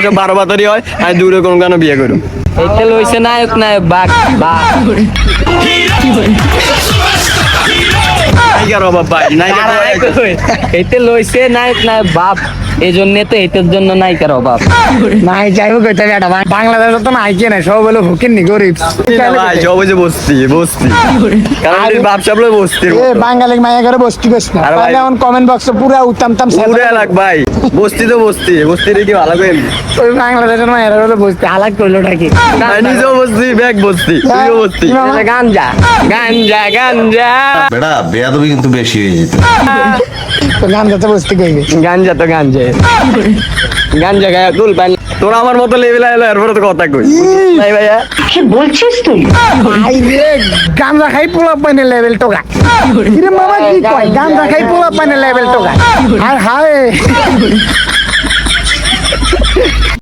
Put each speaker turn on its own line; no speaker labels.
12 বাতারি হয় আর দূরে কোন গান বিয়ে করো
এইটা লইছে নায়ক নায়ক বাঘ বাঘ
নায়িকার অভাব ভাই নায়িকা
এইটা লইছে নায়ক নায়ক বাপ এই জন্য তো এটার জন্য নায়িকার অভাব
নাই যাইব কইতে বেটা বাংলাদেশে তো নাই কে নাই সব হলো ফকির নি গরিব
ভাই সব যে বস্তি কারণ বাপ সাবলে বস্তি
এ বাঙালি মায়া করে বস্তি কইছ না
আরে ভাই।
তাহলে এখন কমেন্ট বক্সে পুরো উত্তম তাম
পুরো এলাক ভাই বস্তি তো বস্তি রে কি ভালো করে
ওই বাংলাদেশের মায়েরা হলো বস্তি আলাগ করলোটা কি
নিজেও বস্তি ব্যাগ বস্তি তুইও বস্তি
গাঞ্জা গাঞ্জা গাঞ্জা
বেটা বেয়াদবি কিন্তু বেশি হয়ে যেত
তো গান যাতে বস্তি কইবে
গাঞ্জা তো গাঞ্জা গাঞ্জা গায়া কুল পান
তোরা আমার মতো লেভেল আইলো এরপরে তো কথা কই ভাই ভাইয়া
আই রে গাঞ্জা খাই পোলা পাইনে লেভেল টোকা কিরে মামা কি কয় গাঞ্জা খাই পোলা পাইনে লেভেল টোকা আর হায়